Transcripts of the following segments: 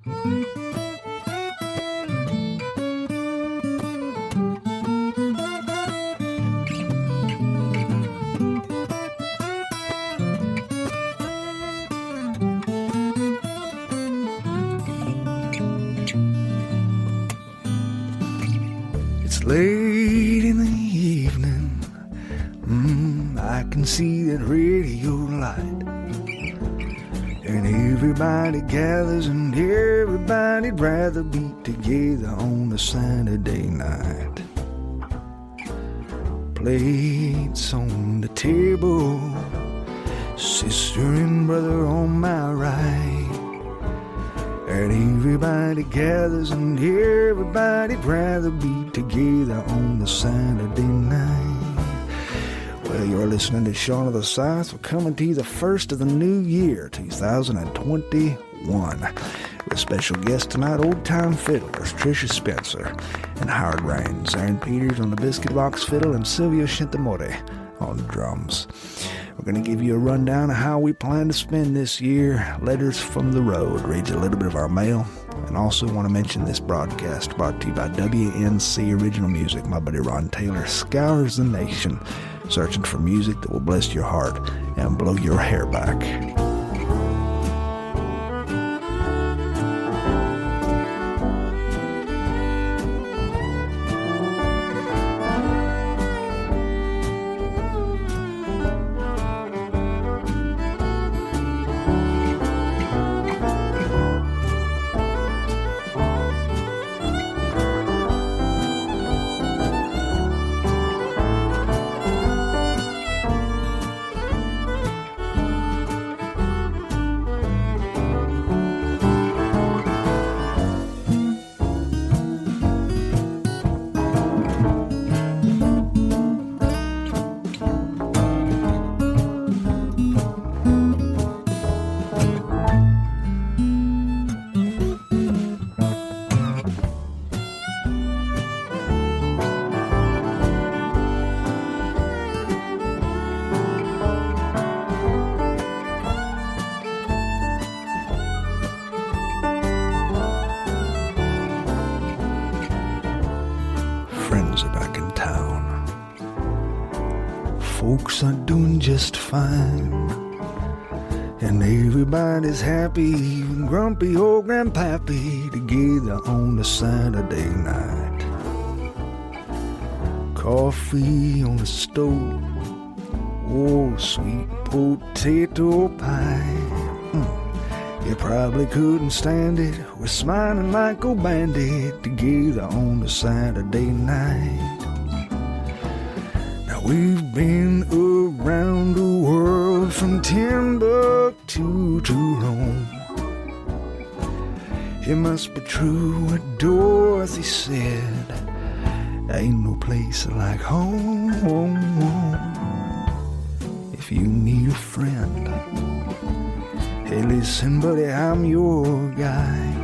It's late in the evening. I can see that radio light. And everybody gathers and everybody'd rather be together on a Saturday night. Plates on the table, sister and brother on my right. And everybody gathers and everybody'd rather be together on a Saturday night. Well, you're listening to Shaun of the South. We're coming to you the first of the new year, 2021. With special guests tonight, old-time fiddlers Tricia Spencer and Howard Raines, Aaron Peters on the biscuit box fiddle, and Silvio Centemore on the drums. We're going to give you a rundown of how we plan to spend this year, letters from the road, read you a little bit of our mail, and also want to mention this broadcast brought to you by WNC Original Music. My buddy Ron Taylor scours the nation searching for music that will bless your heart and blow your hair back. Friends are back in town. Folks are doing just fine. And everybody's happy, even grumpy old grandpappy together on a Saturday night. Coffee on the stove, oh, sweet potato pie. You probably couldn't stand it. We're smiling like a bandit together on a Saturday night. Now we've been around the world from Timbuktu to Rome. It must be true what Dorothy said. Ain't no place like home. If you need a friend, hey, listen, buddy, I'm your guy.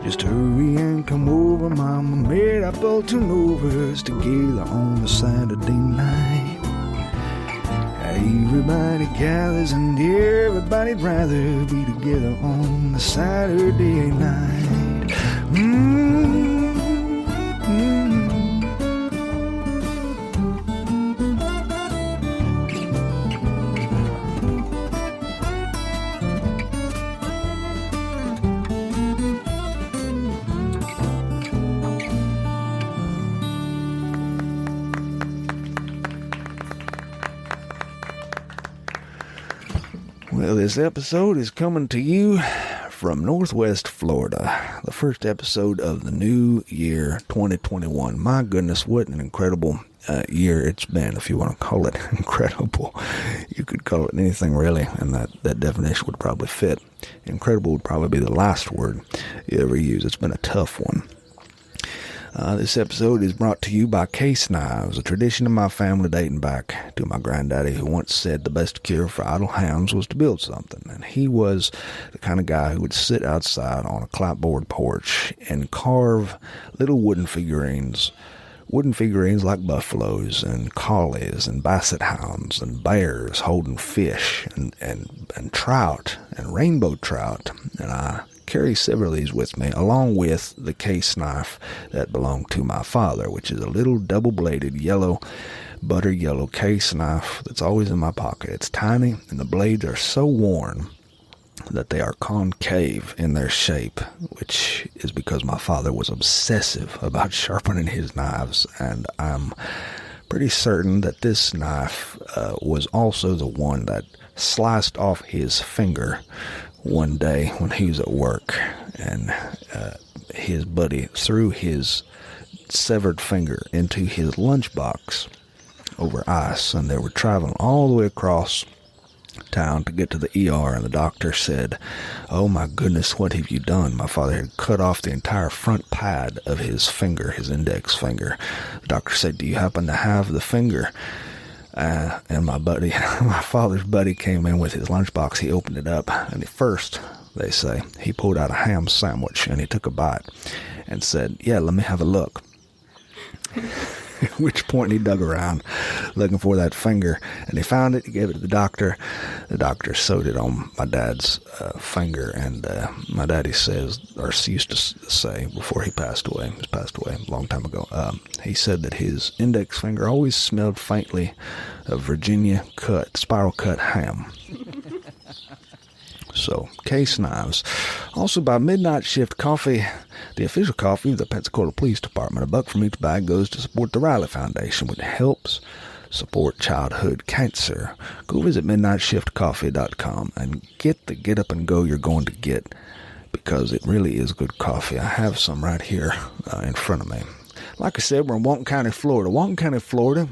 Just hurry and come over, mama made up all turnovers together on a Saturday night. Everybody gathers and everybody'd rather be together on a Saturday night. Well, this episode is coming to you from Northwest Florida, the first episode of the new year, 2021. My goodness, what an incredible year it's been, if you want to call it incredible. You could call it anything, really, and that definition would probably fit. Incredible would probably be the last word you ever use. It's been a tough one. This episode is brought to you by case knives, a tradition in my family dating back to my granddaddy, who once said the best cure for idle hands was to build something. And he was the kind of guy who would sit outside on a clapboard porch and carve little wooden figurines like buffaloes and collies and basset hounds and bears holding fish and trout and rainbow trout. And I carry several of these with me, along with the case knife that belonged to my father, which is a little double-bladed butter yellow case knife that's always in my pocket. It's tiny, and the blades are so worn that they are concave in their shape, which is because my father was obsessive about sharpening his knives, and I'm pretty certain that this knife was also the one that sliced off his finger one day when he was at work, and his buddy threw his severed finger into his lunchbox over ice, and they were traveling all the way across town to get to the ER, and the doctor said, "Oh my goodness, what have you done?" My father had cut off the entire front pad of his finger, his index finger. The doctor said, "Do you happen to have the finger?" And my father's buddy came in with his lunchbox. He opened it up, and at first, they say, he pulled out a ham sandwich, and he took a bite and said, "Yeah, let me have a look." At which point he dug around looking for that finger, and he found it. He gave it to the doctor. The doctor sewed it on my dad's finger, and my daddy says, or used to say before he passed away a long time ago, he said that his index finger always smelled faintly of Virginia spiral cut ham. So, case knives. Also, by Midnight Shift Coffee, the official coffee of the Pensacola Police Department. $1 from each bag goes to support the Riley Foundation, which helps support childhood cancer. Go visit midnightshiftcoffee.com and get the get up and go you're going to get, because it really is good coffee. I have some right here in front of me. Like I said, we're in Walton County, Florida. Walton County, Florida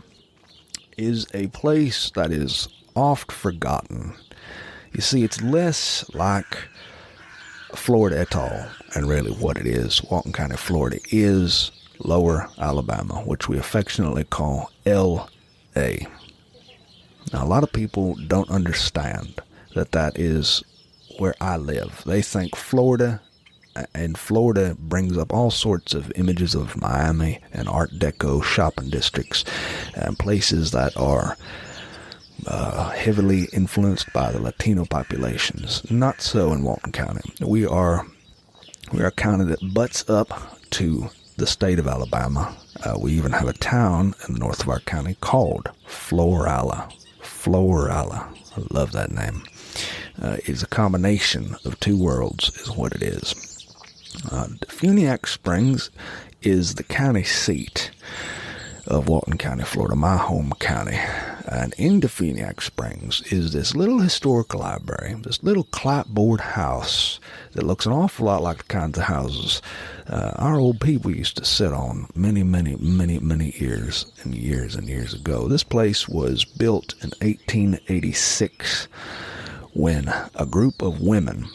is a place that is oft forgotten. You see, it's less like Florida Atoll, and really what it is, Walton County, Florida, is Lower Alabama, which we affectionately call L.A. Now, a lot of people don't understand that is where I live. They think Florida, and Florida brings up all sorts of images of Miami and Art Deco shopping districts and places that are heavily influenced by the Latino populations. Not so in Walton County. We are a county that butts up to the state of Alabama. We even have a town in the north of our county called Florala. Florala. I love that name. It's a combination of two worlds is what it is. Defuniak Springs is the county seat of Walton County, Florida, my home county. And in Defuniak Springs is this little historic library, this little clapboard house that looks an awful lot like the kinds of houses our old people used to sit on many years and years ago. This place was built in 1886 when a group of women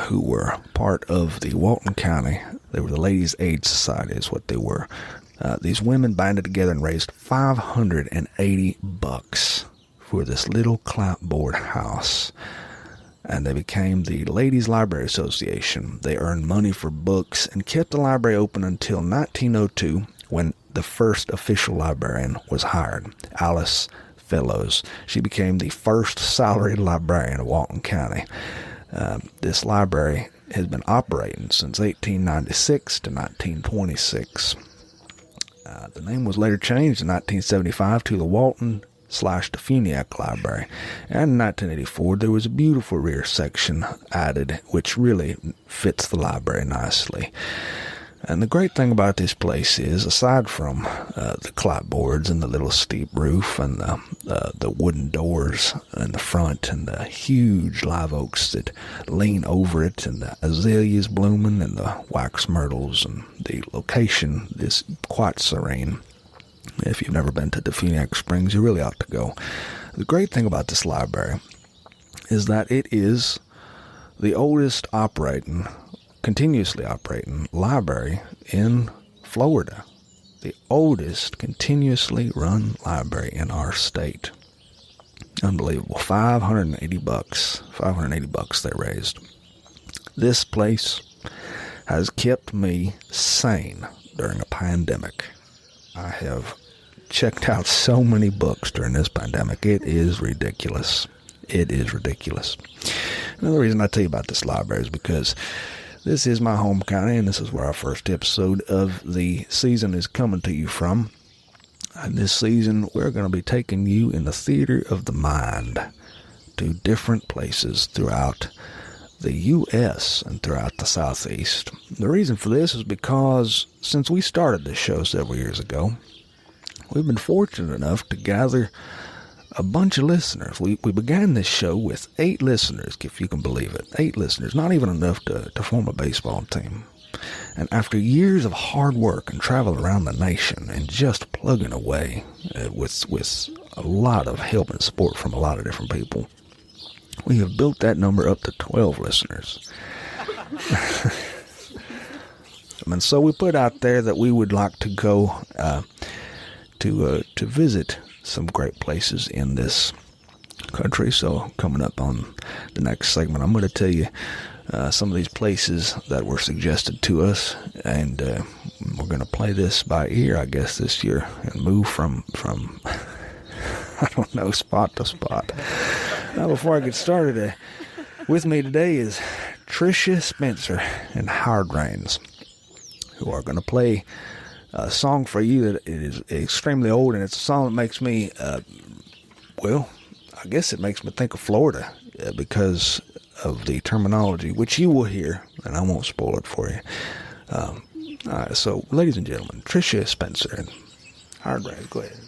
who were part of the Walton County, they were the Ladies' Aid Society is what they were. These women banded together and raised $580 for this little clapboard house. And they became the Ladies' Library Association. They earned money for books and kept the library open until 1902, when the first official librarian was hired, Alice Fellows. She became the first salaried librarian of Walton County. This library has been operating since 1896 to 1926. The name was later changed in 1975 to the Walton/Defuniak Library, and in 1984 there was a beautiful rear section added, which really fits the library nicely. And the great thing about this place is, aside from the clapboards and the little steep roof and the wooden doors in the front and the huge live oaks that lean over it and the azaleas blooming and the wax myrtles, and the location is quite serene. If you've never been to Defuniak Springs, you really ought to go. The great thing about this library is that it is the oldest continuously operating library in Florida. The oldest continuously run library in our state. Unbelievable. $580 they raised. This place has kept me sane during a pandemic. I have checked out so many books during this pandemic. It is ridiculous. It is ridiculous. Another reason I tell you about this library is because this is my home county, and this is where our first episode of the season is coming to you from. And this season, we're going to be taking you in the theater of the mind to different places throughout the U.S. and throughout the Southeast. The reason for this is because since we started this show several years ago, we've been fortunate enough to gather a bunch of listeners. We began this show with 8 listeners, if you can believe it. 8 listeners, not even enough to form a baseball team. And after years of hard work and travel around the nation and just plugging away with a lot of help and support from a lot of different people, we have built that number up to 12 listeners. And so we put out there that we would like to go to visit some great places in this country. So coming up on the next segment, I'm going to tell you some of these places that were suggested to us, and we're going to play this by ear, I guess, this year, and move from I don't know, spot to spot. Now, before I get started, with me today is Tricia, Spencer, and Howard Rains, who are going to play a song for you that it is extremely old, and it's a song that makes me, well, I guess it makes me think of Florida because of the terminology, which you will hear, and I won't spoil it for you. All right, so, ladies and gentlemen, Tricia, Spencer, and Howard Rains, go ahead.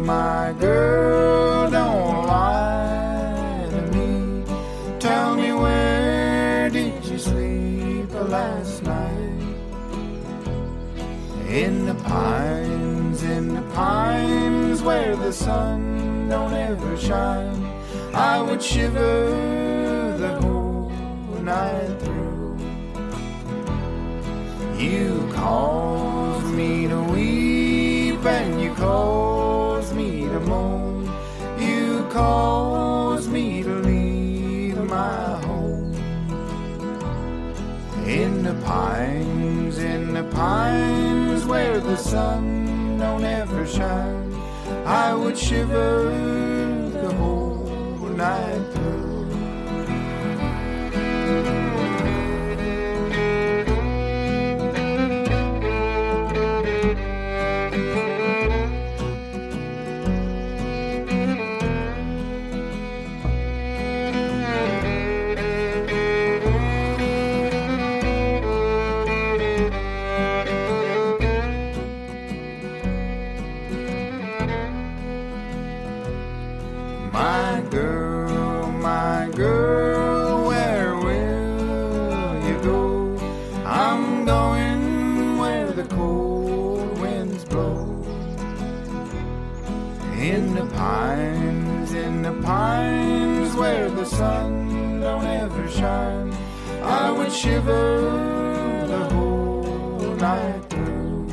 My girl, don't lie to me. Tell me, where did you sleep last night? In the pines where the sun don't ever shine. I would shiver the whole night through. You caused me to weep and you caused me to moan. You caused me to leave my home. In the pines where the sun don't ever shine. I would shiver the whole night through. My girl, where will you go? I'm going where the cold winds blow. In the pines where the sun don't ever shine. I would shiver the whole night through.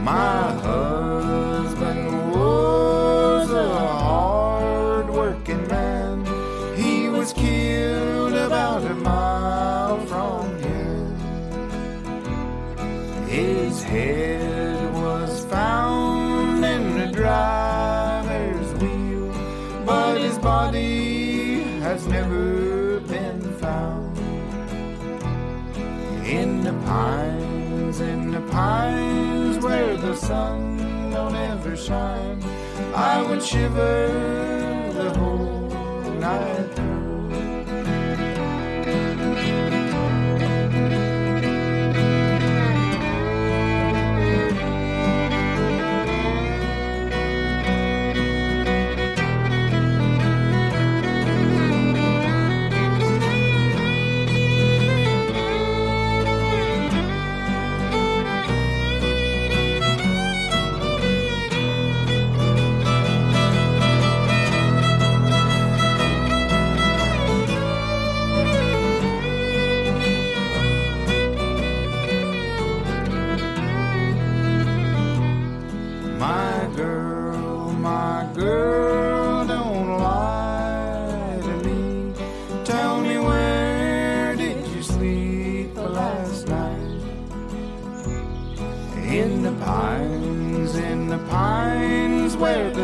My husband was a hard-working man. He was killed about a mile from here. His head was found in the driver's wheel, but his body has never been found. In the pines where the sun don't ever shine, I would shiver the whole night through.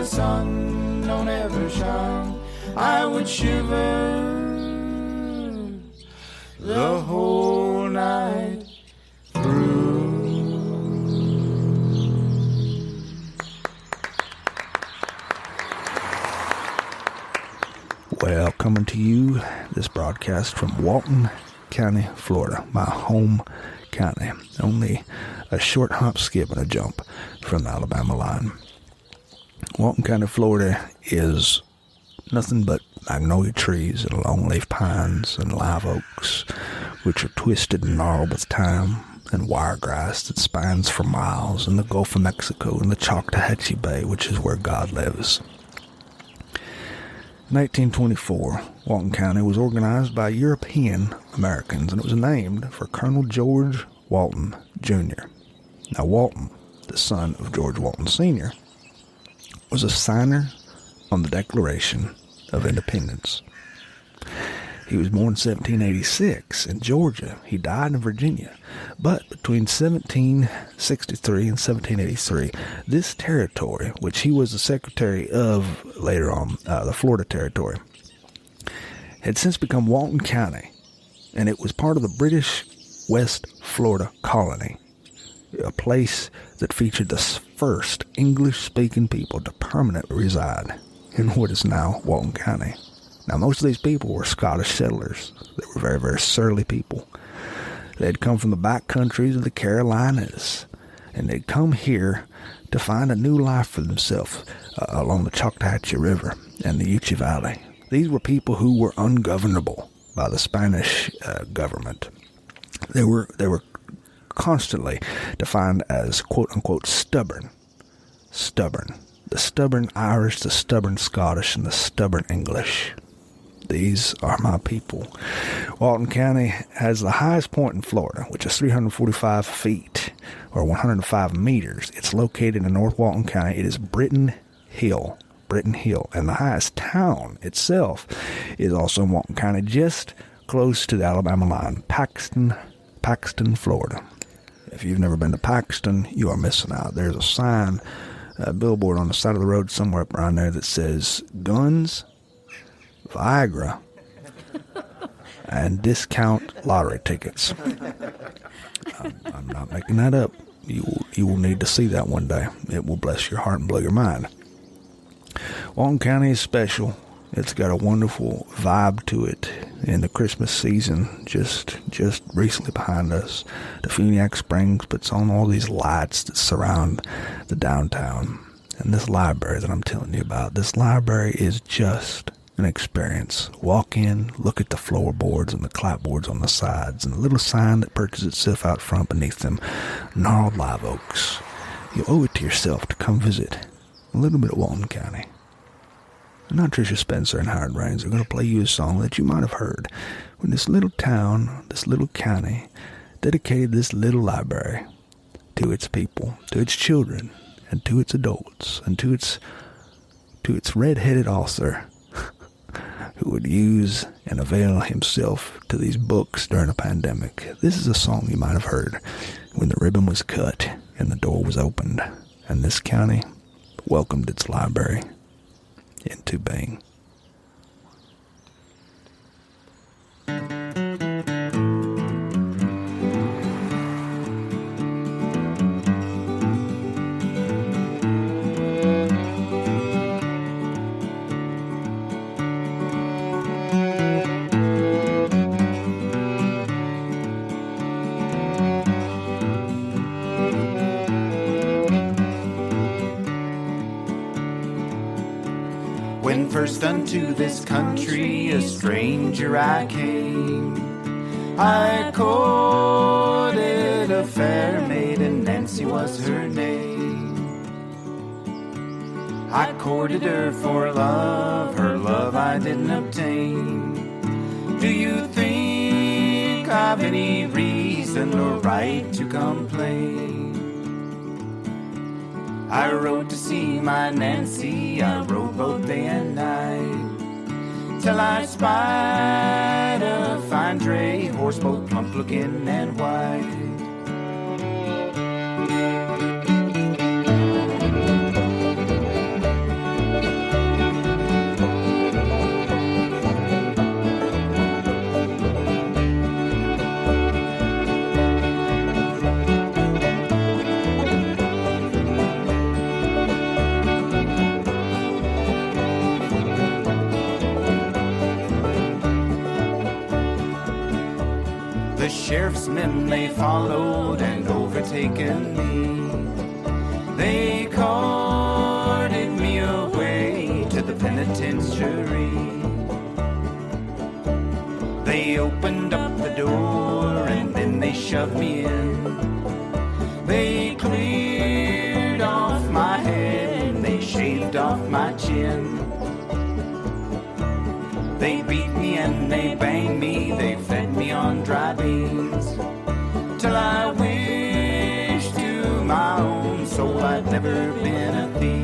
sun don't ever shine, I would shiver the whole night through. Well, coming to you, this broadcast from Walton County, Florida, my home county. Only a short hop, skip, and a jump from the Alabama line. Walton County, Florida is nothing but magnolia trees and longleaf pines and live oaks, which are twisted and gnarled with time, and wiregrass that spans for miles in the Gulf of Mexico and the Choctawhatchee Bay, which is where God lives. In 1824, Walton County was organized by European Americans, and it was named for Colonel George Walton, Jr. Now, Walton, the son of George Walton, Sr., was a signer on the Declaration of Independence. He was born in 1786 in Georgia. He died in Virginia. But between 1763 and 1783, this territory, which he was the secretary of later on, the Florida Territory, had since become Walton County, and it was part of the British West Florida colony, a place that featured the first English-speaking people to permanently reside in what is now Walton County. Now, most of these people were Scottish settlers. They were very, very surly people. They had come from the back countries of the Carolinas, and they'd come here to find a new life for themselves along the Choctawhatchee River and the Yuchi Valley. These were people who were ungovernable by the Spanish government. They were constantly defined as quote-unquote stubborn. The stubborn Irish, the stubborn Scottish, and the stubborn English. These are my people. Walton County has the highest point in Florida, which is 345 feet, or 105 meters. It's located in North Walton County. It is Britton Hill. And the highest town itself is also in Walton County, just close to the Alabama line, Paxton, Florida. If you've never been to Paxton, you are missing out. There's a sign, a billboard on the side of the road somewhere up around there that says guns, Viagra, and discount lottery tickets. I'm not making that up. You will need to see that one day. It will bless your heart and blow your mind. Walton County is special. It's got a wonderful vibe to it. In the Christmas season, just recently behind us, the Funiac Springs puts on all these lights that surround the downtown. And this library that I'm telling you about, this library is just an experience. Walk in, look at the floorboards and the clapboards on the sides, and the little sign that perches itself out front beneath them, gnarled live oaks. You owe it to yourself to come visit a little bit of Walton County. Now, Tricia Spencer and Howard Raines are going to play you a song that you might have heard when this little town, this little county, dedicated this little library to its people, to its children, and to its adults, and to its red-headed author who would use and avail himself to these books during a pandemic. This is a song you might have heard when the ribbon was cut and the door was opened, and this county welcomed its library into being. When first unto this country a stranger I came, I courted a fair maiden, Nancy was her name. I courted her for love, her love I didn't obtain. Do you think I've any reason or right to complain? I rode to see my Nancy, I rode both day and night, till I spied a fine dray horse, both plump looking and white. The sheriff's men, they followed and overtaken me. They carted me away to the penitentiary. They opened up the door and then they shoved me in. They cleared off my head and they shaved off my chin. They beat me and they banged me, they fed me on dry beans, till I wished to my own soul I'd never been a thief.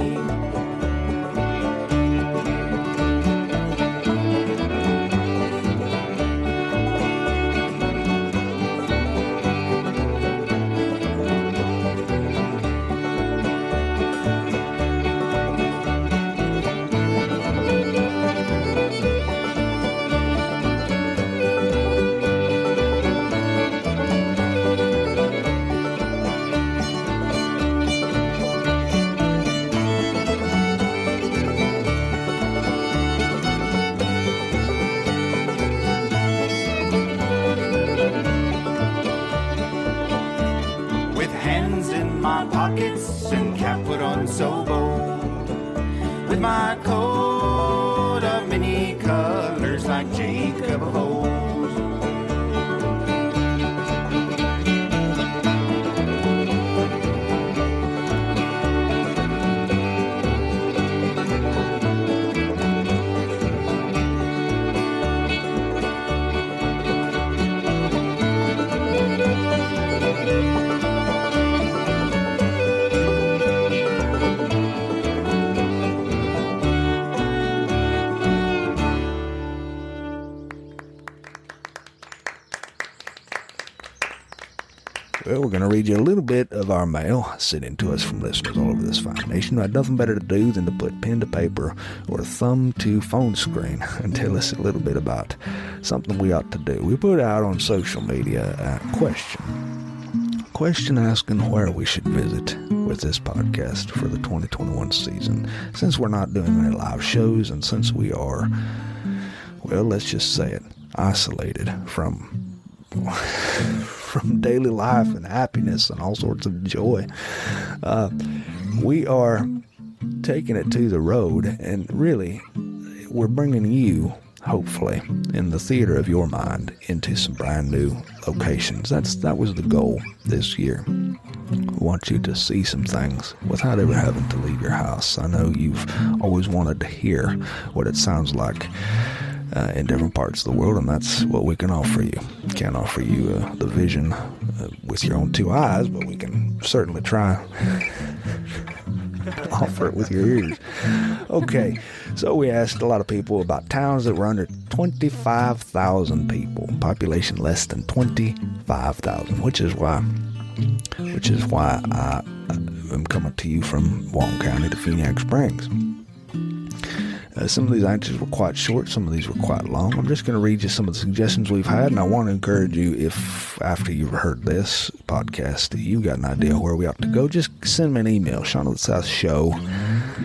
So bold, with my coat of many colors like Jacob of old. Well, we're going to read you a little bit of our mail sent in to us from listeners all over this fine nation who had nothing better to do than to put pen to paper or thumb to phone screen and tell us a little bit about something we ought to do. We put out on social media a question asking where we should visit with this podcast for the 2021 season. Since we're not doing any live shows and since we are, well, let's just say it, isolated from daily life and happiness and all sorts of joy, we are taking it to the road, and really we're bringing you, hopefully, in the theater of your mind, into some brand new locations. That was the goal this year. We want you to see some things without ever having to leave your house. I know you've always wanted to hear what it sounds like in different parts of the world, and that's what we can offer you. Can't offer you the vision with your own two eyes, but we can certainly try offer it with your ears. Okay, so we asked a lot of people about towns that were under 25,000 people, population less than 25,000, which is why I am coming to you from Walton County to Phoenix Springs. Some of these answers were quite short, some of these were quite long. I'm just going to read you some of the suggestions we've had, and I want to encourage you, if after you've heard this podcast, you've got an idea where we ought to go, just send me an email, Shaun of the South Show,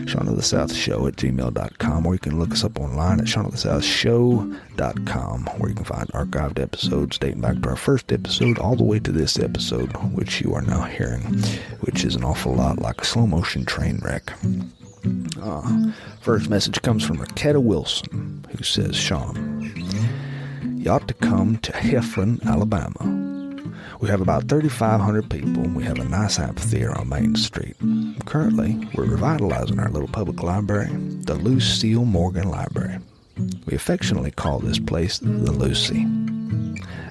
ShaunoftheSouthShow@gmail.com, or you can look us up online at ShaunoftheSouthShow.com, where you can find archived episodes dating back to our first episode all the way to this episode, which you are now hearing, which is an awful lot like a slow motion train wreck. First message comes from Raketta Wilson, who says, Shaun, you ought to come to Heflin, Alabama. We have about 3,500 people, and we have a nice amphitheater on Main Street. Currently, we're revitalizing our little public library, the Lucille Morgan Library. We affectionately call this place the Lucy.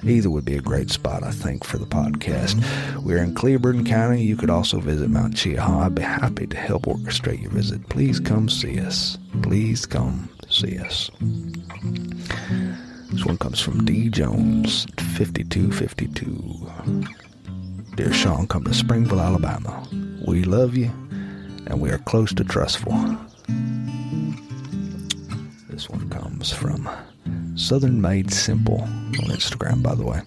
Either would be a great spot, I think, for the podcast. We're in Cleburne County. You could also visit Mount Cheaha. I'd be happy to help orchestrate your visit. Please come see us. Please come see us. This one comes from D. Jones, 5252. Dear Shaun, come to Springville, Alabama. We love you, and we are close to trustful. This one comes from Southern Made Simple on Instagram, by the way.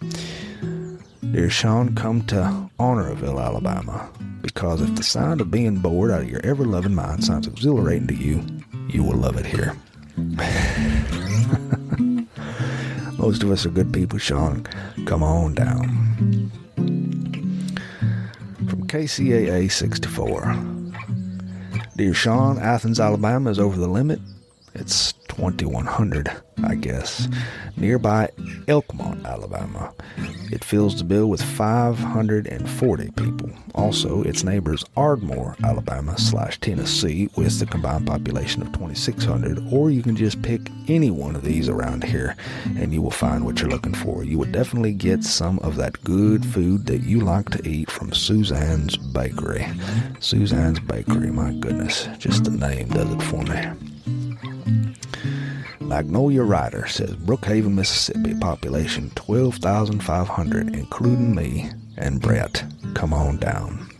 Dear Shaun, come to Honorville, Alabama, because if the sound of being bored out of your ever-loving mind sounds exhilarating to you, you will love it here. Most of us are good people, Sean. Come on down. From KCAA 64. Dear Sean, Athens, Alabama is over the limit. It's 2100, I guess. Nearby Elkmont, Alabama. It fills the bill with 540 people. Also, its neighbors Ardmore, Alabama / Tennessee with the combined population of 2600, or you can just pick any one of these around here and you will find what you're looking for. You will definitely get some of that good food that you like to eat from Suzanne's Bakery. Suzanne's Bakery, my goodness, just the name does it for me. Magnolia Rider says Brookhaven, Mississippi, population 12,500, including me and Brett. Come on down.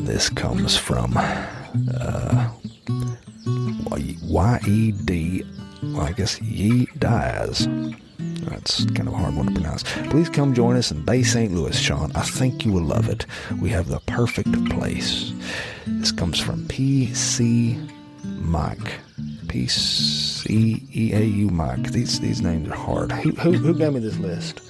This comes from Y-E-D, well, I guess Ye Diaz. That's kind of a hard one to pronounce. Please come join us in Bay St. Louis, Sean. I think you will love it. We have the perfect place. This comes from P.C. Mike. P-C-E-A-U Mike. These names are hard. Who gave me this list?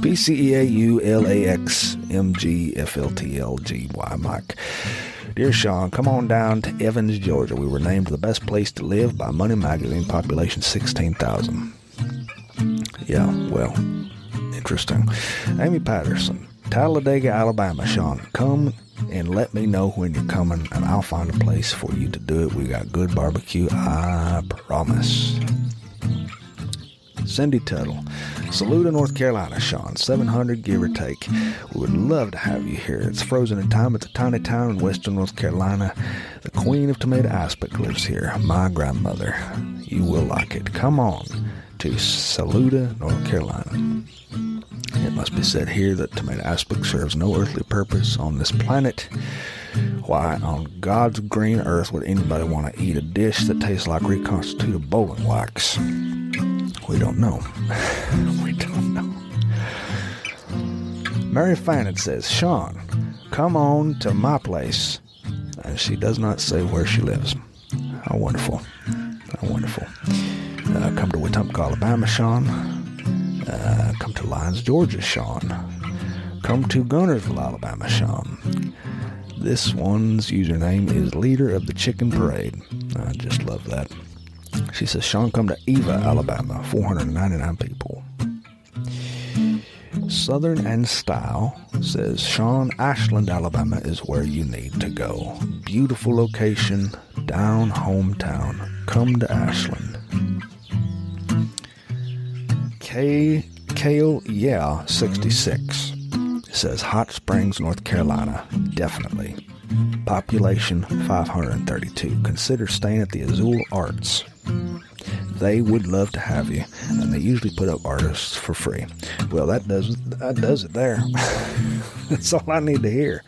P-C-E-A-U-L-A-X-M-G-F-L-T-L-G-Y Mike. Dear Sean, come on down to Evans, Georgia. We were named the best place to live by Money Magazine, population 16,000. Yeah, well, interesting. Amy Patterson, Talladega, Alabama. Sean, come and let me know when you're coming, and I'll find a place for you to do it. We got good barbecue, I promise. Cindy Tuttle, Saluda, North Carolina. Sean, 700 give or take. We would love to have you here. It's frozen in time. It's a tiny town in western North Carolina. The queen of tomato aspic lives here, my grandmother. You will like it. Come on to Saluda, North Carolina. It must be said here that tomato aspic serves no earthly purpose on this planet. Why on God's green earth would anybody want to eat a dish that tastes like reconstituted bowling wax? We don't know. We don't know. Mary Fannin says, Sean, come on to my place. And she does not say where she lives. How wonderful. How wonderful. Come to Wetumpka, Alabama, Sean. Come to Lyons, Georgia, Sean. Come to Gunnersville, Alabama, Sean. This one's username is Leader of the Chicken Parade. I just love that. She says, Sean, come to Eva, Alabama, 499 people. Southern and Style says, Sean, Ashland, Alabama is where you need to go. Beautiful location, down hometown. Come to Ashland. Kale, yeah, 66 says, Hot Springs, North Carolina, definitely. Population 532. Consider staying at the Azul Arts. They would love to have you, and they usually put up artists for free. Well, that does it there. That's all I need to hear.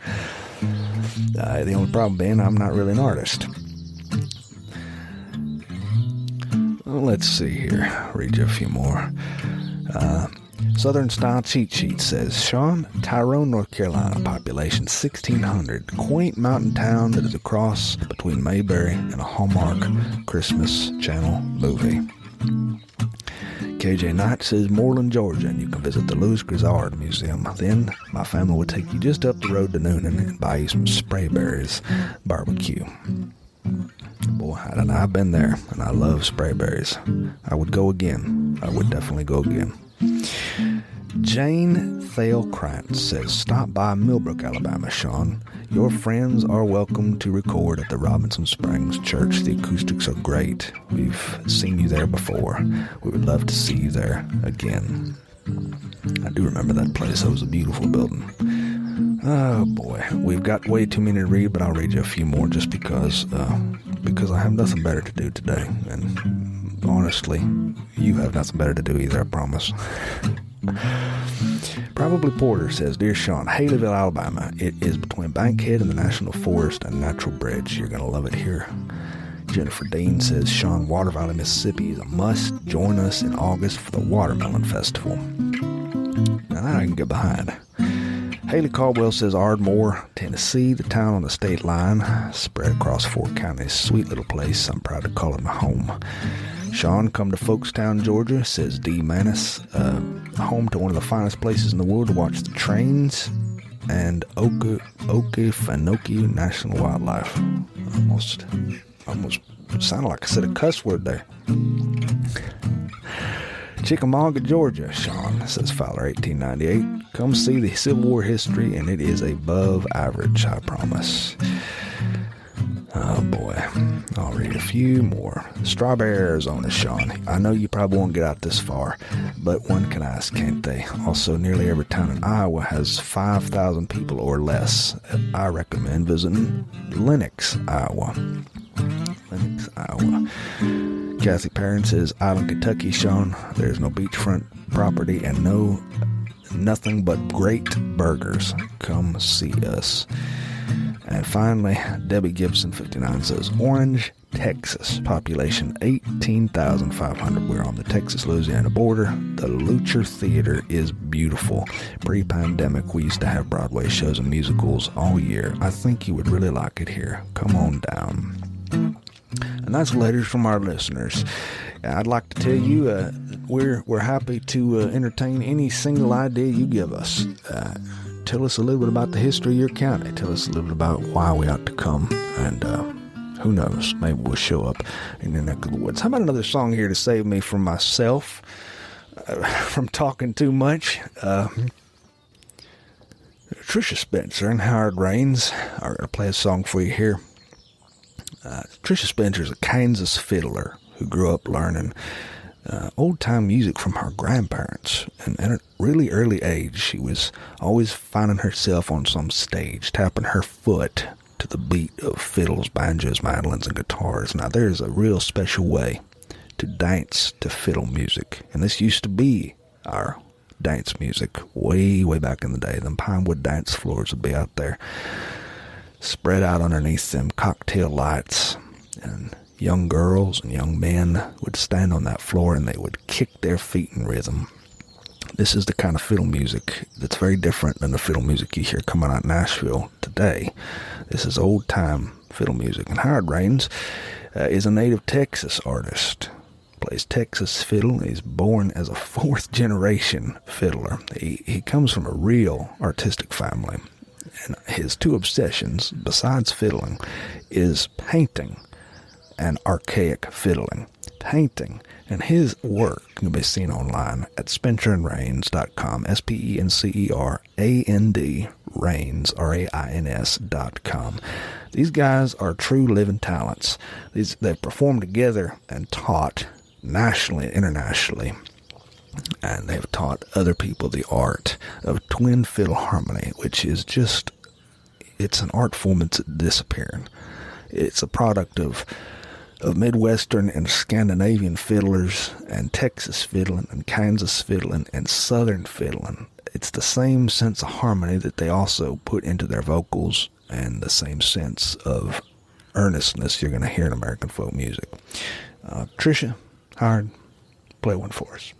The only problem being I'm not really an artist. Well, let's see here. I'll read you a few more. Southern Style Cheat Sheet says, Sean, Tyrone, North Carolina, population 1,600, quaint mountain town that is a cross between Mayberry and a Hallmark Christmas Channel movie. KJ Knight says, Moreland, Georgia, and you can visit the Louis Grizzard Museum. Then my family will take you just up the road to Noonan and buy you some Sprayberries barbecue. Boy, and I've been there, and I love Sprayberries. I would go again. I would definitely go again. Jane Thale Krantz says, stop by Millbrook, Alabama, Sean. Your friends are welcome to record at the Robinson Springs Church. The acoustics are great. We've seen you there before. We would love to see you there again. I do remember that place. It was a beautiful building. Oh boy, we've got way too many to read, but I'll read you a few more just because I have nothing better to do today. And honestly, you have nothing better to do either, I promise. Probably Porter says, Dear Sean, Haleyville, Alabama. It is between Bankhead and the National Forest and Natural Bridge. You're going to love it here. Jennifer Dean says, Sean, Water Valley, Mississippi is a must. Join us in August for the Watermelon Festival. Now that I can get behind. Haley Caldwell says Ardmore, Tennessee, the town on the state line, spread across 4 counties. Sweet little place. I'm proud to call it my home. Sean, come to Folkestown, Georgia, says D. Manis, home to one of the finest places in the world to watch the trains, and Okefenokee National Wildlife. Almost sounded like I said a cuss word there. Chickamauga, Georgia, Sean, says Fowler 1898. Come see the Civil War history, and it is above average, I promise. Oh boy, I'll read a few more. Strawberry, Arizona, Sean. I know you probably won't get out this far, but one can ask, can't they? Also, nearly every town in Iowa has 5,000 people or less. I recommend visiting Lenox, Iowa. Kathy Perrin says Island, Kentucky, Sean. There's no beachfront property and nothing but great burgers. Come see us. And finally, Debbie Gibson 59 says Orange, Texas. Population 18,500. We're on the Texas-Louisiana border. The Lucher Theater is beautiful. Pre-pandemic, we used to have Broadway shows and musicals all year. I think you would really like it here. Come on down. And that's letters from our listeners. I'd like to tell you we're happy to entertain any single idea you give us. Tell us a little bit about the history of your county. Tell us a little bit about why we ought to come. And who knows, maybe we'll show up in your neck of the woods. How about another song here to save me from myself, from talking too much? Tricia Spencer and Howard Raines are going to play a song for you here. Tricia Spencer is a Kansas fiddler who grew up learning old-time music from her grandparents. And at a really early age, she was always finding herself on some stage, tapping her foot to the beat of fiddles, banjos, mandolins, and guitars. Now, there's a real special way to dance to fiddle music. And this used to be our dance music way, way back in the day. Them pinewood dance floors would be out there, spread out underneath them cocktail lights, and young girls and young men would stand on that floor and they would kick their feet in rhythm. This is the kind of fiddle music that's very different than the fiddle music you hear coming out of Nashville today. This is old-time fiddle music. And Howard Raines is a native Texas artist. Plays Texas fiddle. He's born as a 4th-generation fiddler. He comes from a real artistic family. And his 2 obsessions, besides fiddling, is painting and archaic fiddling. Painting and his work can be seen online at spencerandreins.com, SPENCERAND, Rains, RAINS.com. These guys are true living talents. They've performed together and taught nationally and internationally. And they've taught other people the art of twin fiddle harmony, which is just, it's an art form that's disappearing. It's a product of Midwestern and Scandinavian fiddlers and Texas fiddling and Kansas fiddling and Southern fiddling. It's the same sense of harmony that they also put into their vocals and the same sense of earnestness you're going to hear in American folk music. Tricia, Howard, play one for us.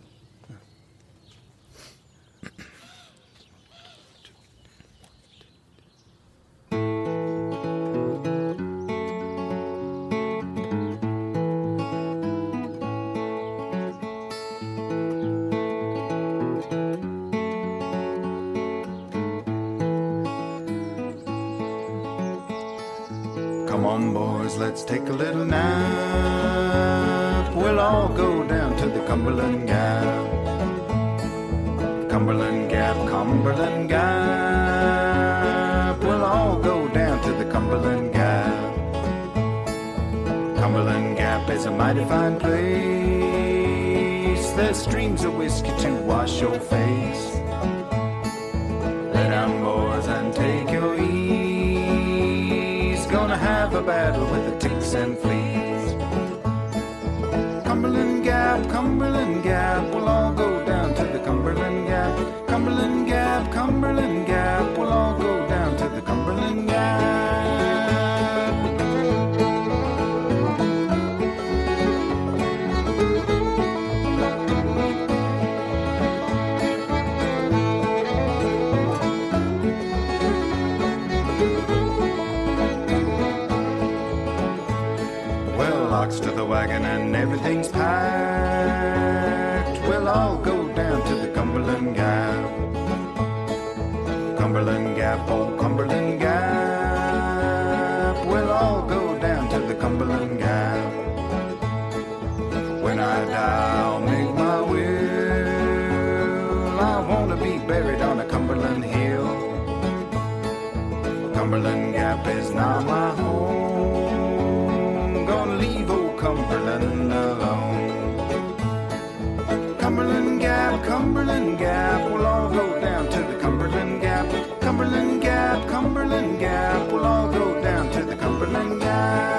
Come on, boys, let's take a little nap. We'll all go down to the Cumberland Gap. Cumberland Gap, Cumberland Gap. We'll all go down to the Cumberland Gap. Cumberland Gap is a mighty fine place. There's streams of whiskey to wash your face. Lay down, boys, and take your ease. Gonna have a battle with the ticks and fleas. Cumberland Gap, Cumberland Gap. We'll all go down to the Cumberland Gap. Cumberland Gap, Cumberland Gap. We'll all go down to the Cumberland Gap. when everything's packed, we'll all go down to the Cumberland Gap. Cumberland Gap, oh Cumberland Gap, we'll all go down to the Cumberland Gap. When I die, I'll make my will. I want to be buried on a Cumberland hill. Cumberland Gap is now my home. Gonna leave old Cumberland alone. Cumberland Gap, we'll all go down to the Cumberland Gap. Cumberland Gap, we'll all go down to the Cumberland Gap.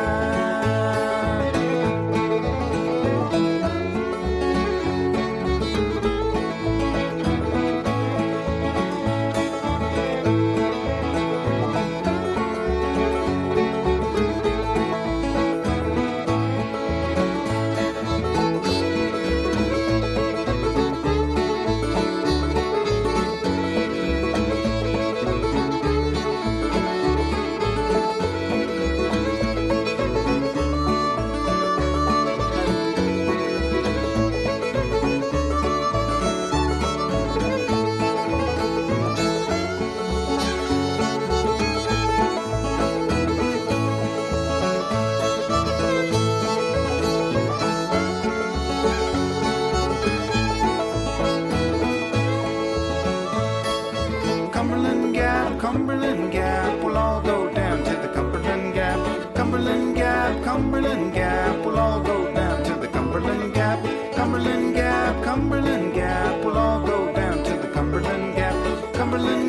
Cumberland Gap, we'll all go down to the Cumberland Gap. Cumberland Gap, we'll all go down to the Cumberland Gap. Cumberland Gap, we'll all go down to the Cumberland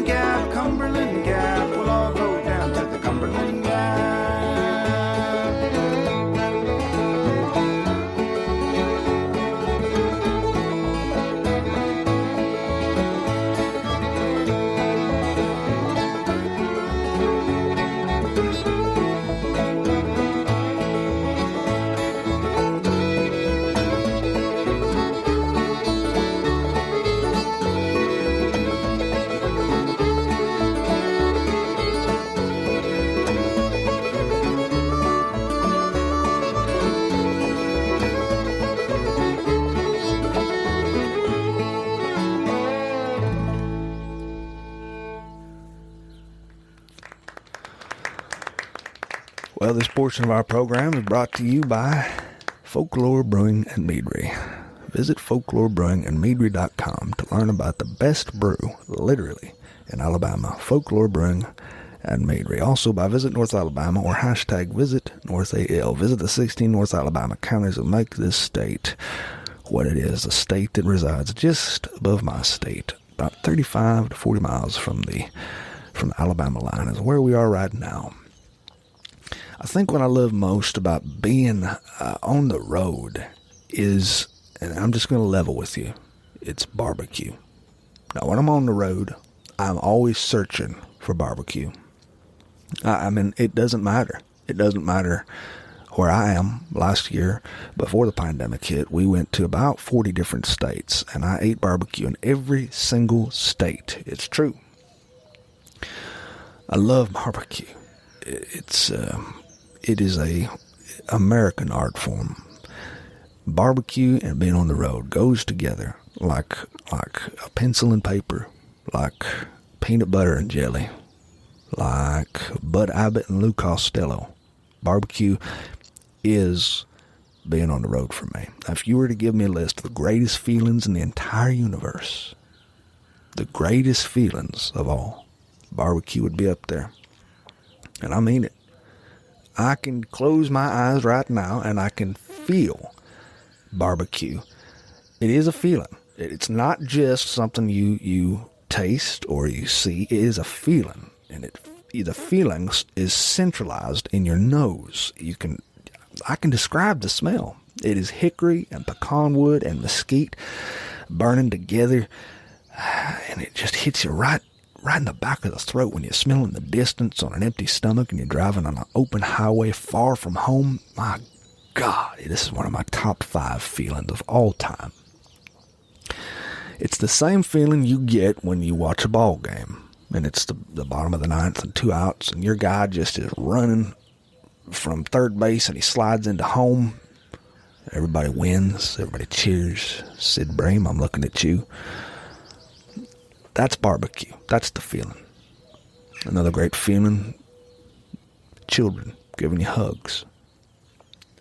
Gap. Cumberland Gap, we'll all go down to the Cumberland Gap. Well, this portion of our program is brought to you by Folklore Brewing and Meadery. Visit folklorebrewingandmeadery.com to learn about the best brew, literally, in Alabama. Folklore Brewing and Meadery. Also by Visit North Alabama or hashtag Visit North AL. Visit the 16 North Alabama counties that make this state what it is, a state that resides just above my state, about 35 to 40 miles from the Alabama line is where we are right now. I think what I love most about being on the road is, and I'm just going to level with you, it's barbecue. Now, when I'm on the road, I'm always searching for barbecue. I mean, it doesn't matter. It doesn't matter where I am. Last year, before the pandemic hit, we went to about 40 different states, and I ate barbecue in every single state. It's true. I love barbecue. It is a American art form. Barbecue and being on the road goes together like a pencil and paper, like peanut butter and jelly, like Bud Abbott and Lou Costello. Barbecue is being on the road for me. Now, if you were to give me a list of the greatest feelings in the entire universe, the greatest feelings of all, barbecue would be up there. And I mean it. I can close my eyes right now and I can feel barbecue. It is a feeling. It's not just something you taste or you see. It is a feeling. And the feeling is centralized in your nose. I can describe the smell. It is hickory and pecan wood and mesquite burning together. And it just hits you right in the back of the throat when you smell in the distance on an empty stomach and you're driving on an open highway far from home. My God, this is one of my top 5 feelings of all time. It's the same feeling you get when you watch a ball game and it's the bottom of the 9th and 2 outs and your guy just is running from third base and he slides into home Everybody wins. Everybody cheers. Sid Brame, I'm looking at you. That's barbecue. That's the feeling. Another great feeling, children giving you hugs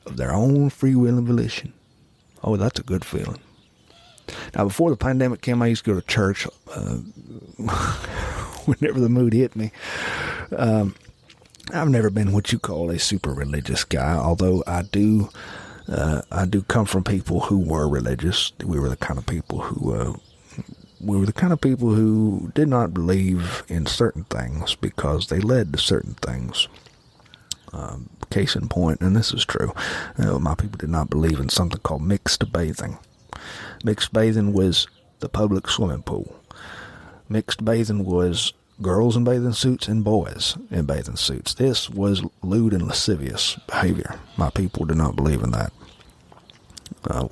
of their own free will and volition. Oh, that's a good feeling. Now, before the pandemic came, I used to go to church whenever the mood hit me. I've never been what you call a super religious guy, although I do come from people who were religious. We were the kind of people who did not believe in certain things because they led to certain things. Case in point, and this is true, my people did not believe in something called mixed bathing. Mixed bathing was the public swimming pool. Mixed bathing was girls in bathing suits and boys in bathing suits. This was lewd and lascivious behavior. My people did not believe in that.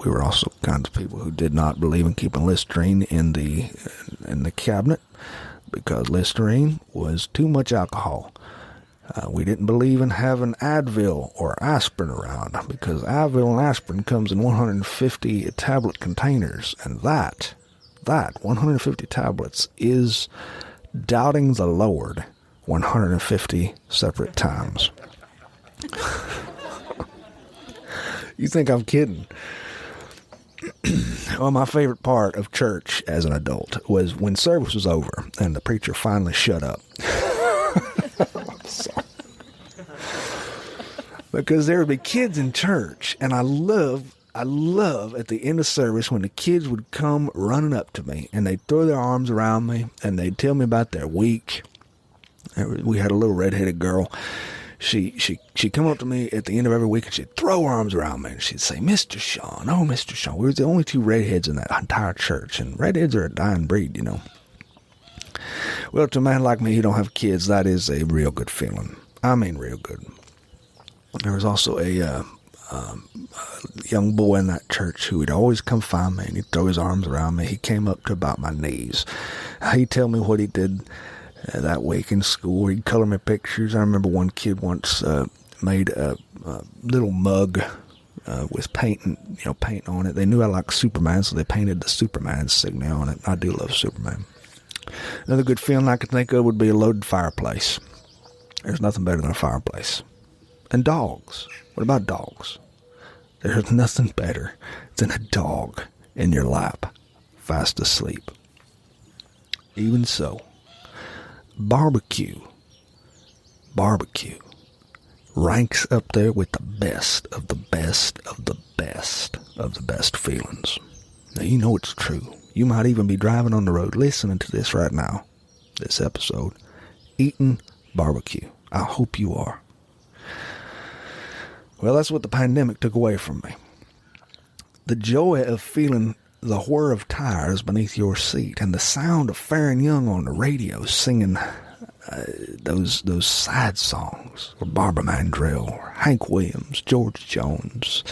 We were also kinds of people who did not believe in keeping Listerine in the cabinet because Listerine was too much alcohol. We didn't believe in having Advil or aspirin around because Advil and aspirin comes in 150 tablet containers, and that 150 tablets is doubting the Lord 150 separate times. You think I'm kidding? Well, my favorite part of church as an adult was when service was over and the preacher finally shut up. I'm sorry. Because there would be kids in church, and I love at the end of service when the kids would come running up to me and they'd throw their arms around me and they'd tell me about their week. We had a little redheaded girl. She'd come up to me at the end of every week and she'd throw her arms around me and she'd say, Mr. Sean, oh, Mr. Sean. We were the only two redheads in that entire church, and redheads are a dying breed, you know. Well, to a man like me who don't have kids, that is a real good feeling. I mean, real good. There was also a young boy in that church who would always come find me and he'd throw his arms around me. He came up to about my knees. He'd tell me what he did that week in school. He'd color me pictures. I remember one kid once made a little mug with paint on it. They knew I liked Superman, so they painted the Superman signal on it. I do love Superman. Another good feeling I could think of would be a loaded fireplace. There's nothing better than a fireplace. And dogs. What about dogs? There's nothing better than a dog in your lap, fast asleep. Even so, barbecue ranks up there with the best of the best of the best of the best feelings. Now, you know it's true. You might even be driving on the road listening to this right now, this episode, eating barbecue. I hope you are. Well, that's what the pandemic took away from me. The joy of feeling the whir of tires beneath your seat and the sound of Farron Young on the radio singing those sad songs, or Barbara Mandrell, or Hank Williams, George Jones,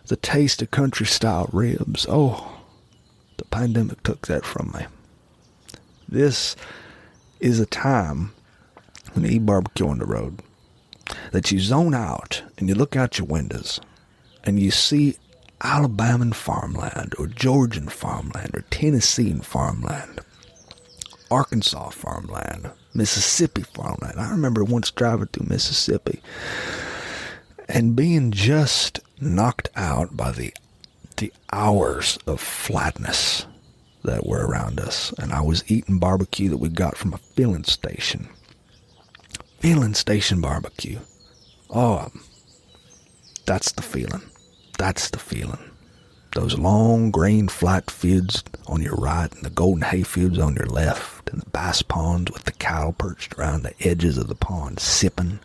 the taste of country-style ribs. Oh, the pandemic took that from me. This is a time when you eat barbecue on the road that you zone out and you look out your windows and you see Alabama farmland or Georgian farmland or Tennessee farmland, Arkansas farmland, Mississippi farmland. I remember once driving through Mississippi and being just knocked out by the hours of flatness that were around us. And I was eating barbecue that we got from a filling station. Filling station barbecue. Oh, that's the feeling. That's the feeling. Those long, green, flat fields on your right and the golden hay fields on your left and the bass ponds with the cattle perched around the edges of the pond sipping,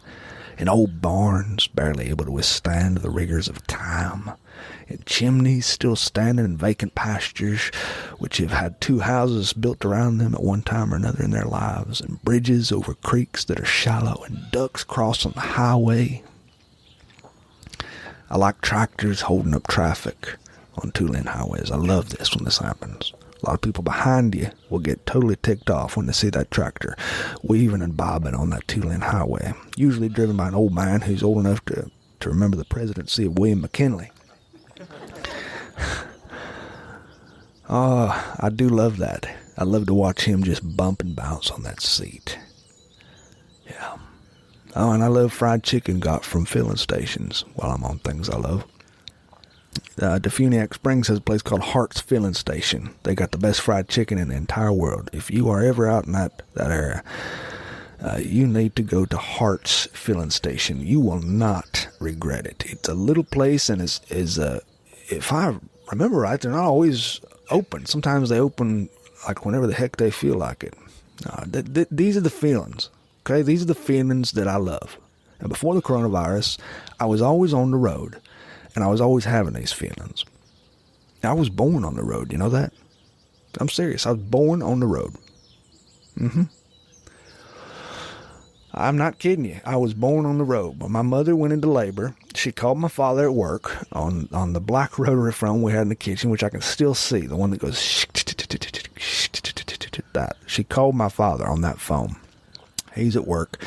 and old barns barely able to withstand the rigors of time, and chimneys still standing in vacant pastures which have had two houses built around them at one time or another in their lives, and bridges over creeks that are shallow, and ducks crossing the highway. I like tractors holding up traffic on two-lane highways. I love this when this happens. A lot of people behind you will get totally ticked off when they see that tractor weaving and bobbing on that two-lane highway, usually driven by an old man who's old enough to remember the presidency of William McKinley. I do love that. I love to watch him just bump and bounce on that seat. Yeah. Oh, and I love fried chicken got from filling stations while I'm on things I love. Defuniak Springs has a place called Hart's Filling Station. They got the best fried chicken in the entire world. If you are ever out in that area, you need to go to Hart's Filling Station. You will not regret it. It's a little place, and if I remember right, they're not always open. Sometimes they open like whenever the heck they feel like it. These are the feelings. Okay, these are the feelings that I love. And before the coronavirus, I was always on the road, and I was always having these feelings. I was born on the road, you know that? I'm serious. I was born on the road. I'm not kidding you. I was born on the road. When my mother went into labor, she called my father at work on the black rotary phone we had in the kitchen, which I can still see, the one that goes that. She called my father on that phone. He's at work,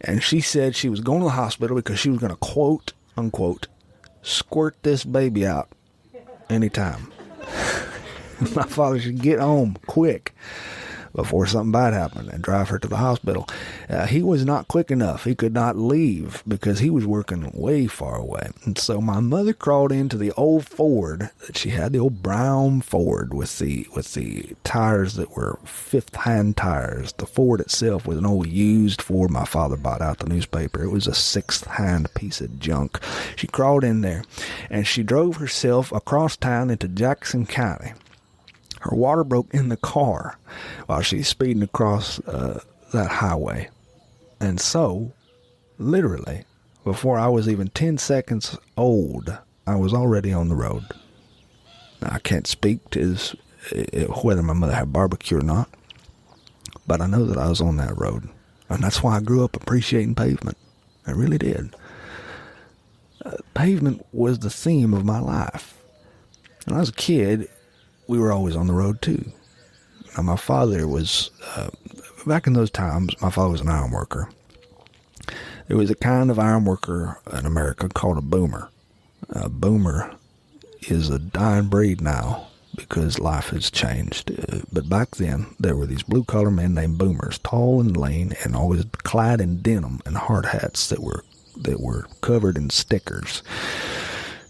and she said she was going to the hospital because she was going to, quote, unquote, squirt this baby out anytime. My father should get home quick before something bad happened and drive her to the hospital. He was not quick enough. He could not leave because he was working way far away. And so my mother crawled into the old Ford that she had, the old brown Ford with the tires that were fifth-hand tires. The Ford itself was an old used Ford my father bought out the newspaper. It was a sixth-hand piece of junk. She crawled in there, and she drove herself across town into Jackson County. Her water broke in the car while she's speeding across that highway. And so, literally, before I was even 10 seconds old, I was already on the road. Now, I can't speak to whether my mother had barbecue or not, but I know that I was on that road. And that's why I grew up appreciating pavement. I really did. Pavement was the theme of my life. When I was a kid, we were always on the road too. Now, my father was, back in those times, my father was an iron worker. There was a kind of iron worker in America called a boomer. A boomer is a dying breed now because life has changed. But back then, there were these blue-collar men named boomers, tall and lean and always clad in denim and hard hats that were covered in stickers.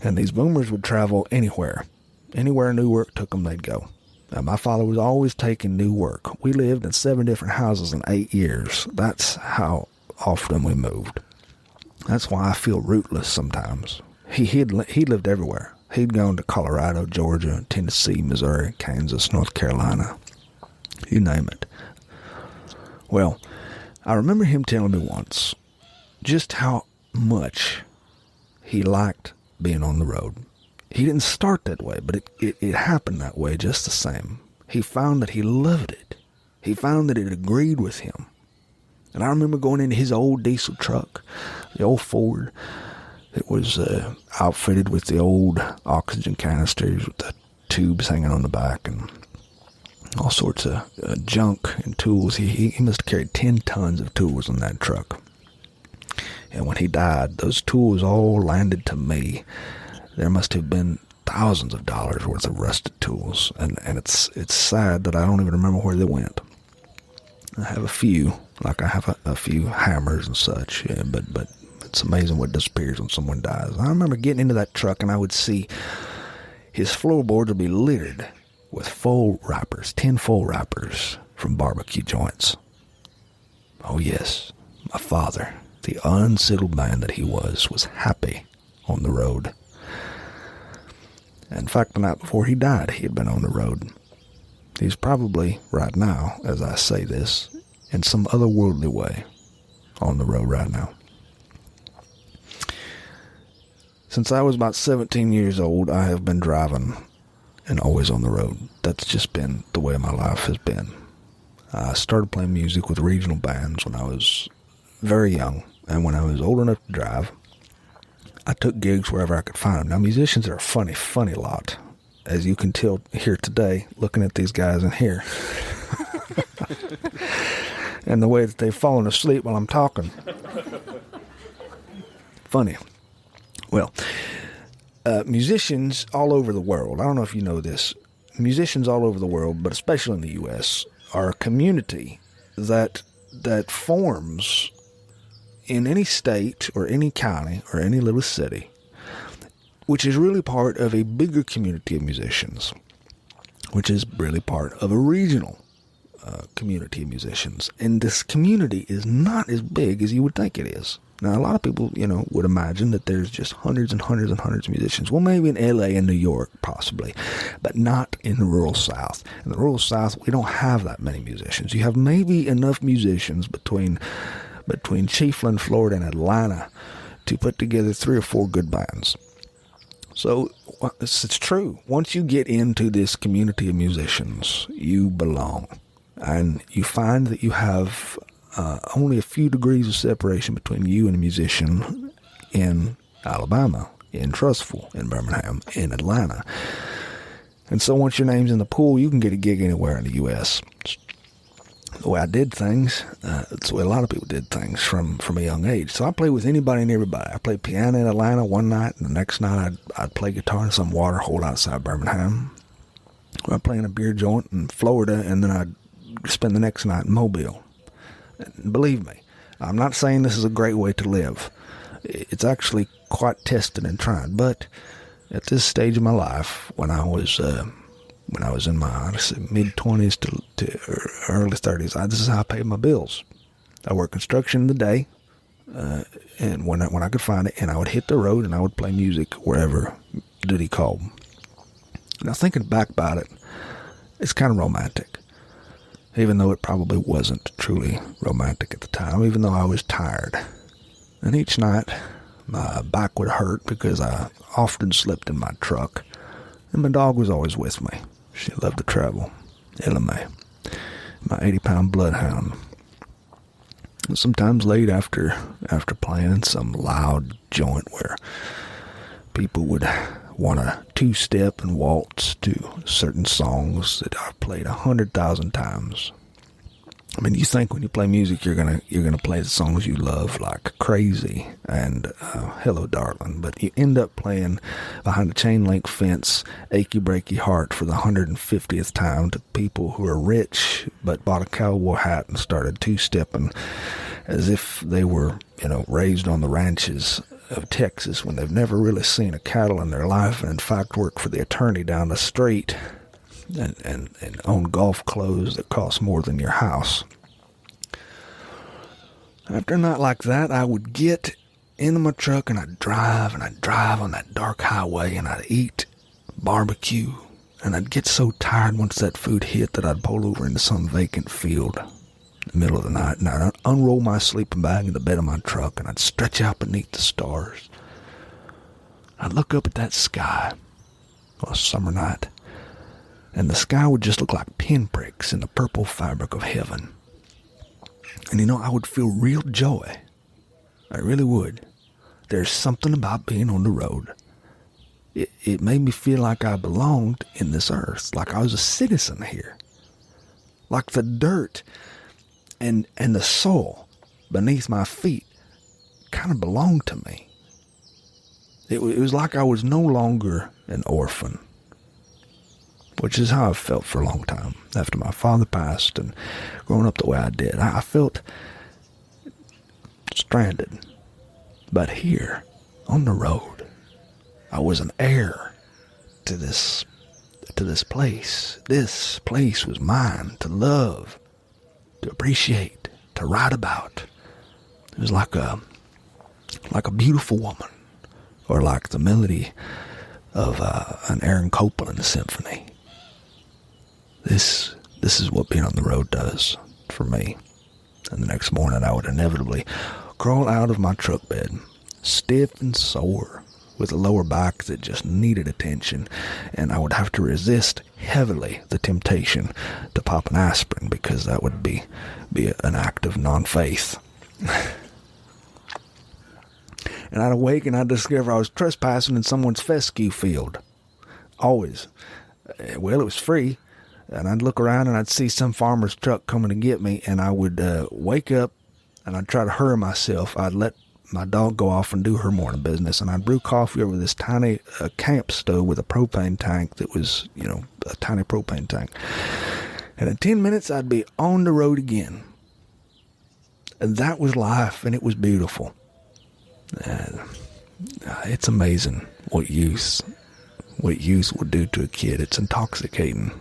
And these boomers would travel anywhere. Anywhere new work took them, they'd go. My father was always taking new work. We lived in 7 different houses in 8 years. That's how often we moved. That's why I feel rootless sometimes. He lived everywhere. He'd gone to Colorado, Georgia, Tennessee, Missouri, Kansas, North Carolina. You name it. Well, I remember him telling me once just how much he liked being on the road. He didn't start that way, but it happened that way just the same. He found that he loved it. He found that it agreed with him. And I remember going into his old diesel truck, the old Ford. It was outfitted with the old oxygen canisters with the tubes hanging on the back and all sorts of junk and tools. He must have carried 10 tons of tools in that truck. And when he died, those tools all landed to me. There must have been thousands of dollars worth of rusted tools, and it's sad that I don't even remember where they went. I have a few, like I have a few hammers and such, yeah, but it's amazing what disappears when someone dies. I remember getting into that truck, and I would see his floorboards would be littered with full wrappers, 10 full wrappers from barbecue joints. Oh yes, my father, the unsettled man that he was happy on the road. In fact, the night before he died, he had been on the road. He's probably, right now, as I say this, in some otherworldly way, on the road right now. Since I was about 17 years old, I have been driving and always on the road. That's just been the way my life has been. I started playing music with regional bands when I was very young, and when I was old enough to drive, I took gigs wherever I could find them. Now, musicians are a funny lot, as you can tell here today, looking at these guys in here. And the way that they've fallen asleep while I'm talking. Funny. Well, musicians all over the world, I don't know if you know this, musicians all over the world, but especially in the U.S., are a community that forms in any state or any county or any little city, which is really part of a bigger community of musicians, which is really part of a regional community of musicians. And this community is not as big as you would think it is. Now, a lot of people, would imagine that there's just hundreds and hundreds and hundreds of musicians. Well, maybe in L.A. and New York, possibly, but not in the rural South. In the rural South, we don't have that many musicians. You have maybe enough musicians between Chiefland, Florida, and Atlanta to put together 3 or 4 good bands. So, it's true. Once you get into this community of musicians, you belong. And you find that you have only a few degrees of separation between you and a musician in Alabama, in Trussville, in Birmingham, in Atlanta. And so once your name's in the pool, you can get a gig anywhere in the U.S. The way I did things, it's the way a lot of people did things from a young age. So I played with anybody and everybody. I played piano in Atlanta one night, and the next night I'd play guitar in some water hole outside Birmingham. I'd play in a beer joint in Florida, and then I'd spend the next night in Mobile. And believe me, I'm not saying this is a great way to live. It's actually quite tested and tried. But at this stage of my life, when I was in my mid-20s to early 30s, this is how I paid my bills. I worked construction in the day, and when I could find it, and I would hit the road and I would play music wherever duty called. Now, thinking back about it, it's kind of romantic. Even though it probably wasn't truly romantic at the time, even though I was tired. And each night, my back would hurt because I often slept in my truck, and my dog was always with me. She loved to travel. Elame, my 80-pound bloodhound. And sometimes late after playing some loud joint where people would want a two-step and waltz to certain songs that I've played 100,000 times. I mean, you think when you play music you're gonna play the songs you love like Crazy and Hello Darling, but you end up playing Behind a Chain Link Fence, Achy Breaky Heart for the 150th time to people who are rich but bought a cowboy hat and started two-stepping as if they were, raised on the ranches of Texas when they've never really seen a cattle in their life, and in fact work for the attorney down the street and own golf clothes that cost more than your house. After a night like that, I would get into my truck and I'd drive on that dark highway, and I'd eat barbecue, and I'd get so tired once that food hit that I'd pull over into some vacant field in the middle of the night, and I'd unroll my sleeping bag in the bed of my truck, and I'd stretch out beneath the stars. I'd look up at that sky on a summer night, and the sky would just look like pinpricks in the purple fabric of heaven. And I would feel real joy. I really would. There's something about being on the road. It made me feel like I belonged in this earth, like I was a citizen here. Like the dirt and the soil beneath my feet kind of belonged to me. It was like I was no longer an orphan, which is how I felt for a long time after my father passed and growing up the way I did. I felt stranded. But here, on the road, I was an heir to this place. This place was mine to love, to appreciate, to write about. It was like a beautiful woman, or like the melody of an Aaron Copland symphony. This is what being on the road does for me. And the next morning I would inevitably crawl out of my truck bed, stiff and sore, with a lower back that just needed attention, and I would have to resist heavily the temptation to pop an aspirin, because that would be an act of non-faith. And I'd awake and I'd discover I was trespassing in someone's fescue field. Always. Well, it was free. And I'd look around and I'd see some farmer's truck coming to get me, and I would wake up and I'd try to hurry myself. I'd let my dog go off and do her morning business, and I'd brew coffee over this tiny camp stove with a propane tank that was, a tiny propane tank. And in 10 minutes, I'd be on the road again. And that was life, and it was beautiful. It's amazing what youth will do to a kid. It's intoxicating.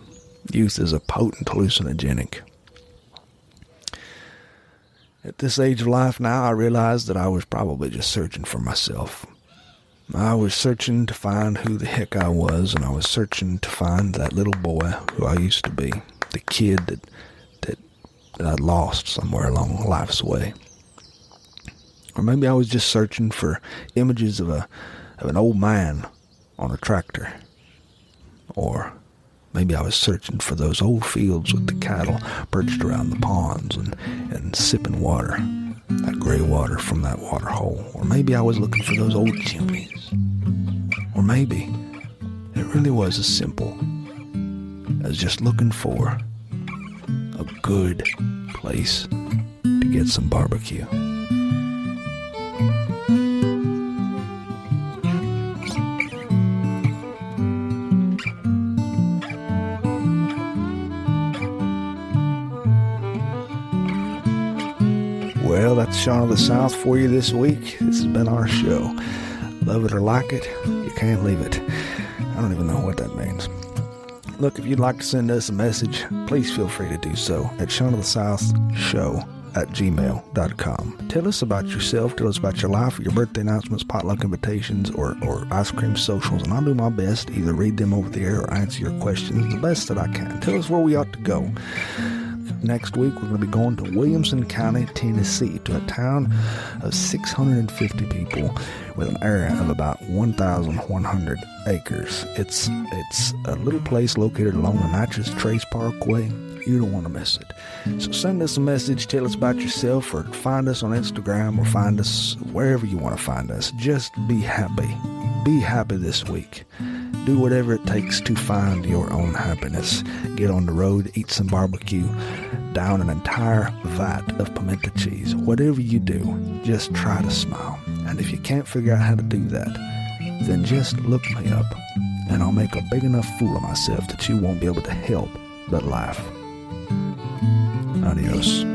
Youth is a potent hallucinogenic. At this age of life now, I realized that I was probably just searching for myself. I was searching to find who the heck I was, and I was searching to find that little boy who I used to be, the kid that I'd lost somewhere along life's way. Or maybe I was just searching for images of an old man on a tractor. Or maybe I was searching for those old fields with the cattle perched around the ponds and sipping water, that gray water from that water hole. Or maybe I was looking for those old chimneys. Or maybe it really was as simple as just looking for a good place to get some barbecue. Well, that's Shaun of the South for you this week. This has been our show. Love it or like it, you can't leave it. I don't even know what that means. Look, if you'd like to send us a message, please feel free to do so at shaunofthesouthshow@gmail.com. Tell us about yourself, tell us about your life, your birthday announcements, potluck invitations, or ice cream socials, and I'll do my best to either read them over the air or answer your questions the best that I can. Tell us where we ought to go. Next week, we're going to be going to William County, Tennessee, to a town of 650 people with an area of about 1,100 acres. It's a little place located along the Natchez Trace Parkway. You don't want to miss it. So send us a message, tell us about yourself, or find us on Instagram, or find us wherever you want to find us. Just be happy. Be happy this week. Do whatever it takes to find your own happiness. Get on the road, eat some barbecue, down an entire vat of pimento cheese. Whatever you do, just try to smile. And if you can't figure out how to do that, then just look me up, and I'll make a big enough fool of myself that you won't be able to help but laugh. Adios.